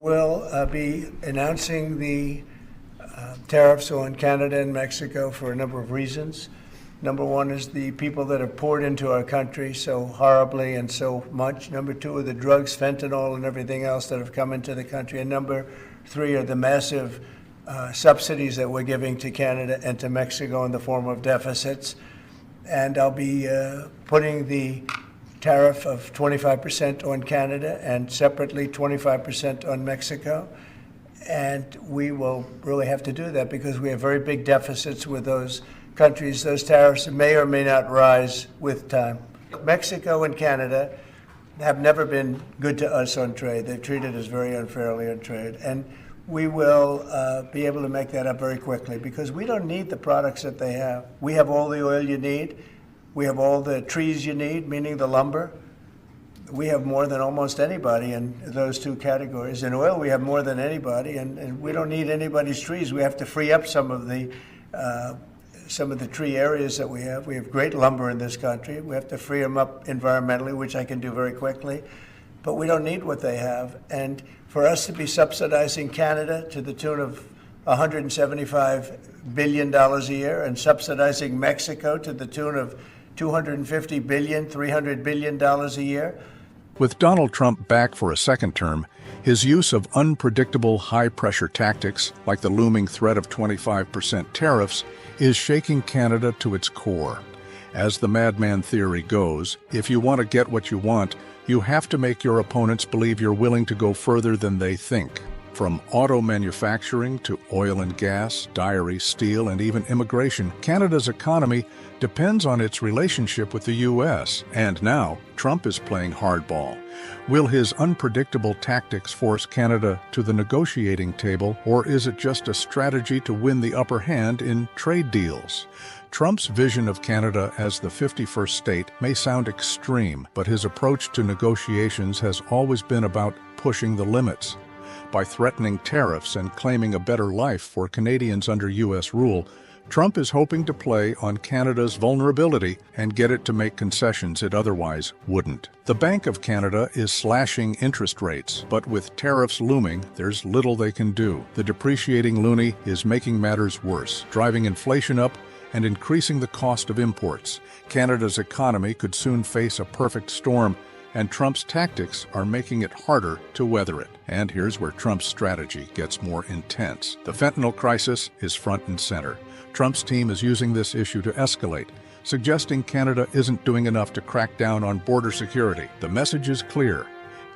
We'll be announcing the tariffs on Canada and Mexico for a number of reasons. Number one is the people that have poured into our country so horribly and so much. Number two are the drugs, fentanyl, and everything else that have come into the country. And number three are the massive subsidies that we're giving to Canada and to Mexico in the form of deficits. And I'll be putting the tariff of 25% on Canada and separately 25% on Mexico. And we will really have to do that because we have very big deficits with those countries. Those tariffs may or may not rise with time. Mexico and Canada have never been good to us on trade. They've treated us very unfairly on trade. And we will be able to make that up very quickly because we don't need the products that they have. We have all the oil you need. We have all the trees you need, meaning the lumber. We have more than almost anybody in those two categories. In oil, we have more than anybody, and we don't need anybody's trees. We have to free up some of the tree areas that we have. We have great lumber in this country. We have to free them up environmentally, which I can do very quickly. But we don't need what they have. And for us to be subsidizing Canada to the tune of $175 billion a year and subsidizing Mexico to the tune of $250 billion, $300 billion a year. With Donald Trump back for a second term, his use of unpredictable high-pressure tactics, like the looming threat of 25% tariffs, is shaking Canada to its core. As the madman theory goes, if you want to get what you want, you have to make your opponents believe you're willing to go further than they think. From auto manufacturing to oil and gas, dairy, steel, and even immigration, Canada's economy depends on its relationship with the U.S. And now, Trump is playing hardball. Will his unpredictable tactics force Canada to the negotiating table, or is it just a strategy to win the upper hand in trade deals? Trump's vision of Canada as the 51st state may sound extreme, but his approach to negotiations has always been about pushing the limits. By threatening tariffs and claiming a better life for Canadians under U.S. rule, Trump is hoping to play on Canada's vulnerability and get it to make concessions it otherwise wouldn't. The Bank of Canada is slashing interest rates, but with tariffs looming, there's little they can do. The depreciating loonie is making matters worse, driving inflation up and increasing the cost of imports. Canada's economy could soon face a perfect storm, and Trump's tactics are making it harder to weather it. And here's where Trump's strategy gets more intense. The fentanyl crisis is front and center. Trump's team is using this issue to escalate, suggesting Canada isn't doing enough to crack down on border security. The message is clear.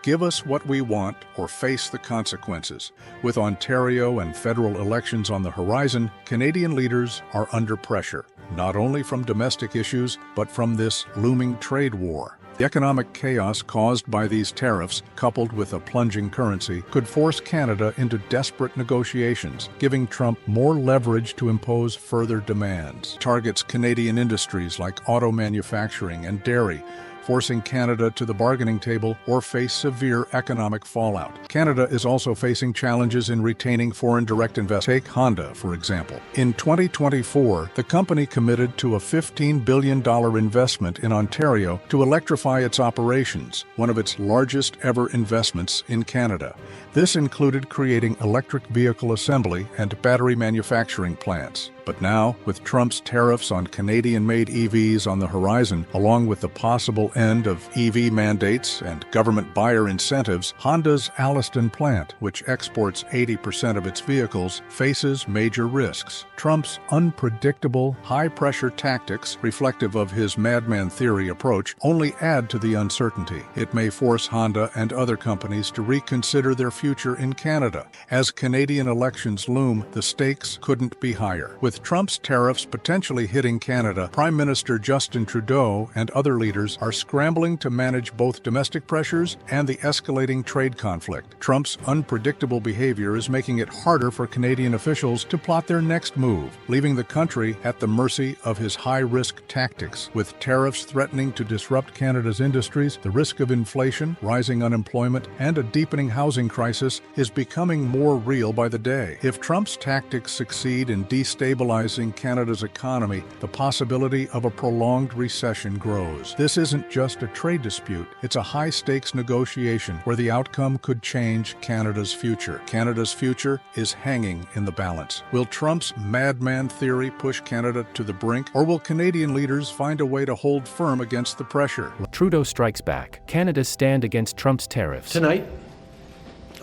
Give us what we want or face the consequences. With Ontario and federal elections on the horizon, Canadian leaders are under pressure, not only from domestic issues, but from this looming trade war. The economic chaos caused by these tariffs, coupled with a plunging currency, could force Canada into desperate negotiations, giving Trump more leverage to impose further demands. Targets Canadian industries like auto manufacturing and dairy, forcing Canada to the bargaining table or face severe economic fallout. Canada is also facing challenges in retaining foreign direct investment. Take Honda, for example. In 2024, the company committed to a $15 billion investment in Ontario to electrify its operations, one of its largest ever investments in Canada. This included creating electric vehicle assembly and battery manufacturing plants. But now, with Trump's tariffs on Canadian-made EVs on the horizon, along with the possible end of EV mandates and government buyer incentives, Honda's Alliston plant, which exports 80% of its vehicles, faces major risks. Trump's unpredictable, high-pressure tactics, reflective of his madman theory approach, only add to the uncertainty. It may force Honda and other companies to reconsider their future in Canada. As Canadian elections loom, the stakes couldn't be higher. With Trump's tariffs potentially hitting Canada, Prime Minister Justin Trudeau and other leaders are scrambling to manage both domestic pressures and the escalating trade conflict. Trump's unpredictable behavior is making it harder for Canadian officials to plot their next move, leaving the country at the mercy of his high-risk tactics. With tariffs threatening to disrupt Canada's industries, the risk of inflation, rising unemployment, and a deepening housing crisis crisis is becoming more real by the day. If Trump's tactics succeed in destabilizing Canada's economy, the possibility of a prolonged recession grows. This isn't just a trade dispute, it's a high-stakes negotiation where the outcome could change Canada's future. Canada's future is hanging in the balance. Will Trump's madman theory push Canada to the brink, or will Canadian leaders find a way to hold firm against the pressure? Trudeau strikes back. Canada's stand against Trump's tariffs. Tonight,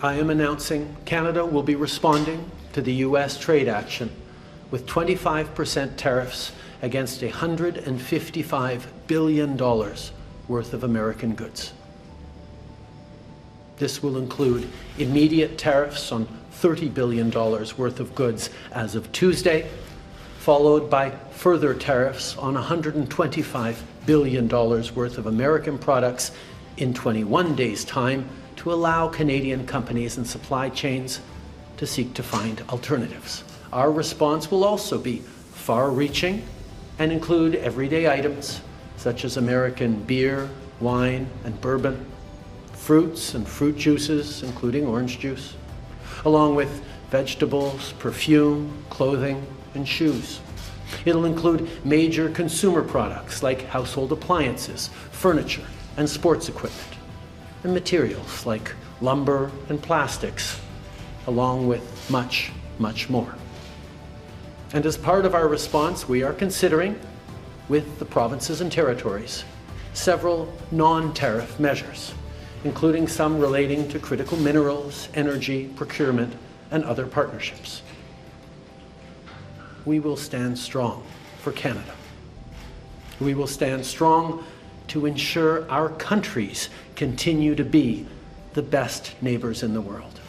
I am announcing Canada will be responding to the U.S. trade action with 25% tariffs against $155 billion worth of American goods. This will include immediate tariffs on $30 billion worth of goods as of Tuesday, followed by further tariffs on $125 billion worth of American products in 21 days' time to allow Canadian companies and supply chains to seek to find alternatives. Our response will also be far-reaching and include everyday items such as American beer, wine, and bourbon, fruits and fruit juices, including orange juice, along with vegetables, perfume, clothing, and shoes. It'll include major consumer products like household appliances, furniture, and sports equipment, and materials like lumber and plastics, along with much, much more. And as part of our response, we are considering, with the provinces and territories, several non-tariff measures, including some relating to critical minerals, energy, procurement, and other partnerships. We will stand strong for Canada. We will stand strong to ensure our countries continue to be the best neighbors in the world.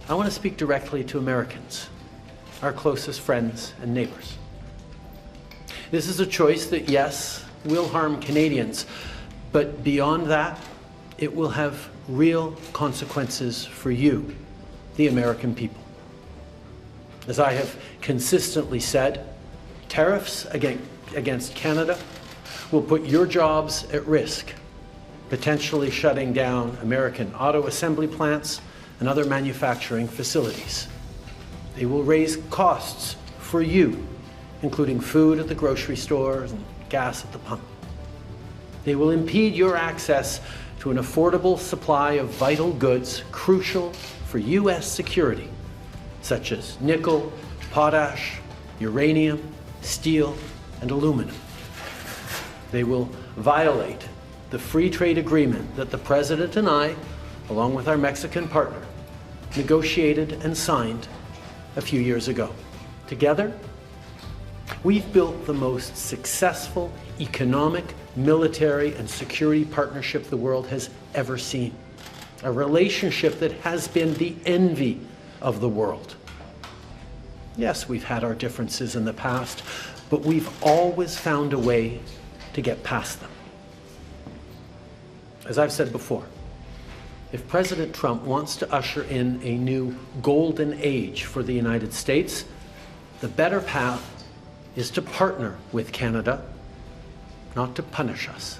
I want to speak directly to Americans, our closest friends and neighbors. This is a choice that, yes, will harm Canadians, but beyond that, it will have real consequences for you, the American people. As I have consistently said, tariffs against Canada will put your jobs at risk, potentially shutting down American auto assembly plants and other manufacturing facilities. They will raise costs for you, including food at the grocery stores and gas at the pump. They will impede your access to an affordable supply of vital goods crucial for U.S. security, such as nickel, potash, uranium, steel, and aluminum. They will violate the free trade agreement that the President and I, along with our Mexican partner, negotiated and signed a few years ago. Together, we've built the most successful economic, military, and security partnership the world has ever seen. A relationship that has been the envy of the world. Yes, we've had our differences in the past, but we've always found a way to get past them. As I've said before, if President Trump wants to usher in a new golden age for the United States, the better path is to partner with Canada, not to punish us.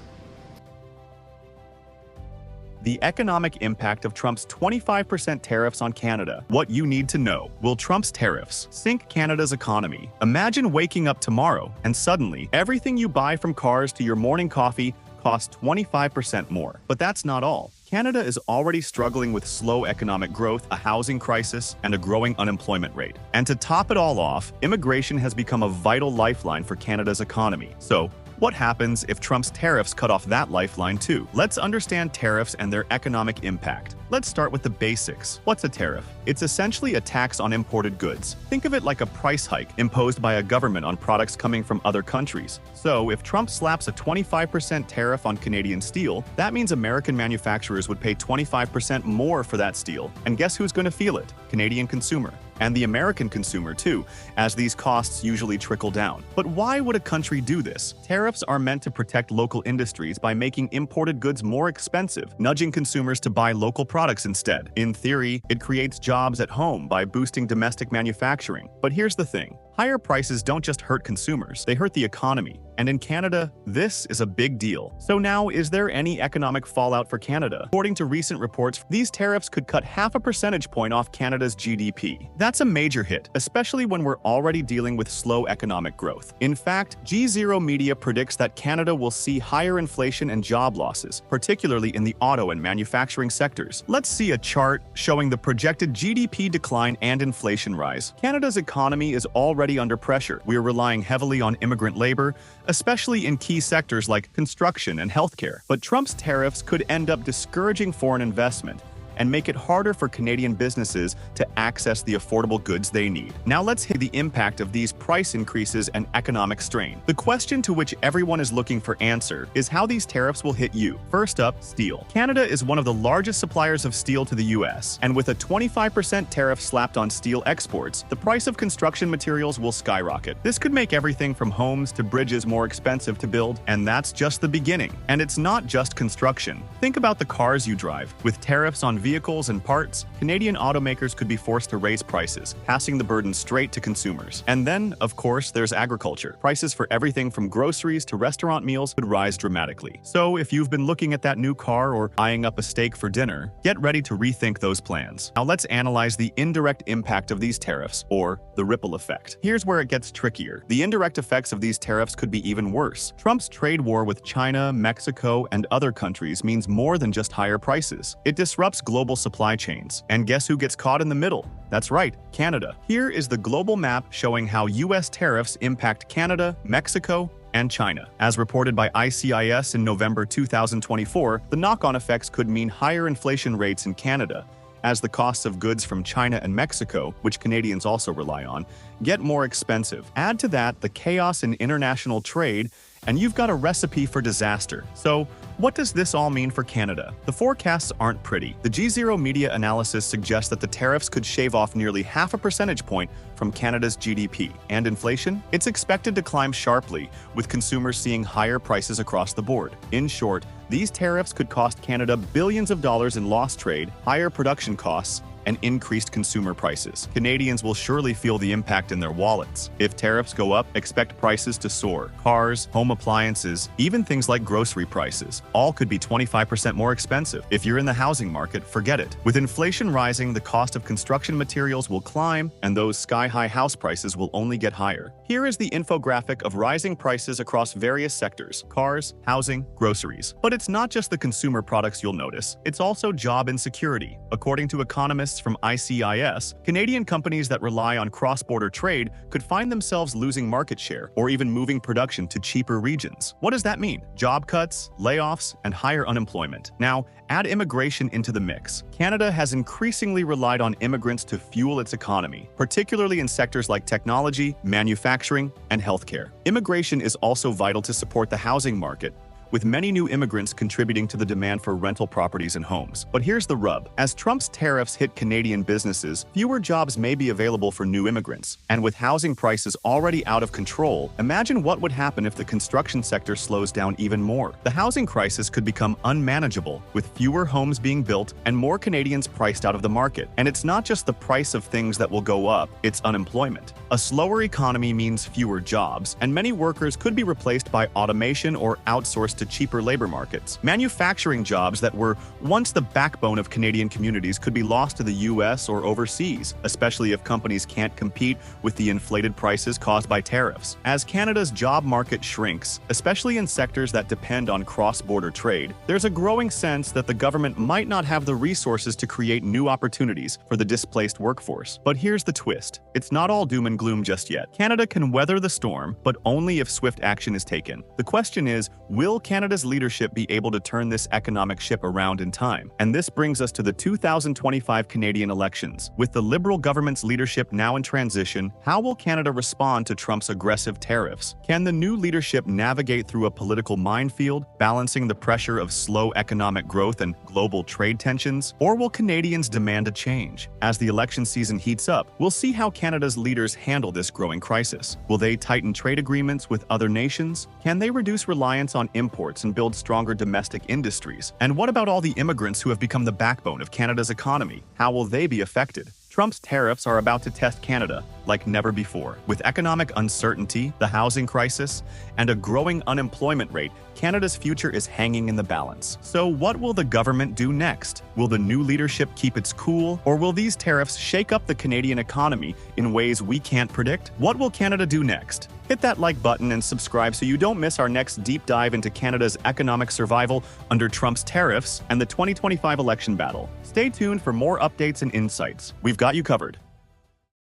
The economic impact of Trump's 25% tariffs on Canada. What you need to know. Will Trump's tariffs sink Canada's economy? Imagine waking up tomorrow and suddenly everything you buy from cars to your morning coffee costs 25% more. But that's not all. Canada is already struggling with slow economic growth, a housing crisis, and a growing unemployment rate. And to top it all off, immigration has become a vital lifeline for Canada's economy. So, what happens if Trump's tariffs cut off that lifeline too? Let's understand tariffs and their economic impact. Let's start with the basics. What's a tariff? It's essentially a tax on imported goods. Think of it like a price hike imposed by a government on products coming from other countries. So, if Trump slaps a 25% tariff on Canadian steel, that means American manufacturers would pay 25% more for that steel. And guess who's going to feel it? Canadian consumer. And the American consumer too, as these costs usually trickle down. But why would a country do this? Tariffs are meant to protect local industries by making imported goods more expensive, nudging consumers to buy local products instead. In theory, it creates jobs at home by boosting domestic manufacturing. But here's the thing. Higher prices don't just hurt consumers, they hurt the economy. And in Canada, this is a big deal. So now, is there any economic fallout for Canada? According to recent reports, these tariffs could cut half a percentage point off Canada's GDP. That's a major hit, especially when we're already dealing with slow economic growth. In fact, G0 Media predicts that Canada will see higher inflation and job losses, particularly in the auto and manufacturing sectors. Let's see a chart showing the projected GDP decline and inflation rise. Canada's economy is already under pressure. We are relying heavily on immigrant labor, especially in key sectors like construction and healthcare. But Trump's tariffs could end up discouraging foreign investment and make it harder for Canadian businesses to access the affordable goods they need. Now let's hit the impact of these price increases and economic strain. The question to which everyone is looking for answer is how these tariffs will hit you. First up, steel. Canada is one of the largest suppliers of steel to the US, and with a 25% tariff slapped on steel exports, the price of construction materials will skyrocket. This could make everything from homes to bridges more expensive to build, and that's just the beginning. And it's not just construction. Think about the cars you drive. With tariffs on vehicles and parts, Canadian automakers could be forced to raise prices, passing the burden straight to consumers. And then, of course, there's agriculture. Prices for everything from groceries to restaurant meals could rise dramatically. So if you've been looking at that new car or eyeing up a steak for dinner, get ready to rethink those plans. Now let's analyze the indirect impact of these tariffs, or the ripple effect. Here's where it gets trickier. The indirect effects of these tariffs could be even worse. Trump's trade war with China, Mexico, and other countries means more than just higher prices. It disrupts global supply chains. And guess who gets caught in the middle? That's right, Canada. Here is the global map showing how US tariffs impact Canada, Mexico, and China. As reported by ICIS in November 2024, the knock-on effects could mean higher inflation rates in Canada, as the costs of goods from China and Mexico, which Canadians also rely on, get more expensive. Add to that the chaos in international trade, and you've got a recipe for disaster. So, what does this all mean for Canada? The forecasts aren't pretty. The G0 Media analysis suggests that the tariffs could shave off nearly half a percentage point from Canada's GDP. And inflation? It's expected to climb sharply, with consumers seeing higher prices across the board. In short, these tariffs could cost Canada billions of dollars in lost trade, higher production costs, and increased consumer prices. Canadians will surely feel the impact in their wallets. If tariffs go up, expect prices to soar. Cars, home appliances, even things like grocery prices, all could be 25% more expensive. If you're in the housing market, forget it. With inflation rising, the cost of construction materials will climb, and those sky-high house prices will only get higher. Here is the infographic of rising prices across various sectors: cars, housing, groceries. But it's not just the consumer products you'll notice, it's also job insecurity. According to economists from ICIS, Canadian companies that rely on cross-border trade could find themselves losing market share or even moving production to cheaper regions. What does that mean? Job cuts, layoffs, and higher unemployment. Now, add immigration into the mix. Canada has increasingly relied on immigrants to fuel its economy, particularly in sectors like technology, manufacturing, and healthcare. Immigration is also vital to support the housing market, with many new immigrants contributing to the demand for rental properties and homes. But here's the rub. As Trump's tariffs hit Canadian businesses, fewer jobs may be available for new immigrants. And with housing prices already out of control, imagine what would happen if the construction sector slows down even more. The housing crisis could become unmanageable, with fewer homes being built and more Canadians priced out of the market. And it's not just the price of things that will go up, it's unemployment. A slower economy means fewer jobs, and many workers could be replaced by automation or outsourced to cheaper labor markets. Manufacturing jobs that were once the backbone of Canadian communities could be lost to the US or overseas, especially if companies can't compete with the inflated prices caused by tariffs. As Canada's job market shrinks, especially in sectors that depend on cross-border trade, there's a growing sense that the government might not have the resources to create new opportunities for the displaced workforce. But here's the twist. It's not all doom and gloom just yet. Canada can weather the storm, but only if swift action is taken. The question is, will Canada's leadership be able to turn this economic ship around in time? And this brings us to the 2025 Canadian elections. With the Liberal government's leadership now in transition, how will Canada respond to Trump's aggressive tariffs? Can the new leadership navigate through a political minefield, balancing the pressure of slow economic growth and global trade tensions? Or will Canadians demand a change? As the election season heats up, we'll see how Canada's leaders handle this growing crisis. Will they tighten trade agreements with other nations? Can they reduce reliance on imports and build stronger domestic industries? And what about all the immigrants who have become the backbone of Canada's economy? How will they be affected? Trump's tariffs are about to test Canada like never before. With economic uncertainty, the housing crisis, and a growing unemployment rate, Canada's future is hanging in the balance. So what will the government do next? Will the new leadership keep its cool, or will these tariffs shake up the Canadian economy in ways we can't predict? What will Canada do next? Hit that like button and subscribe so you don't miss our next deep dive into Canada's economic survival under Trump's tariffs and the 2025 election battle. Stay tuned for more updates and insights. We've got you covered.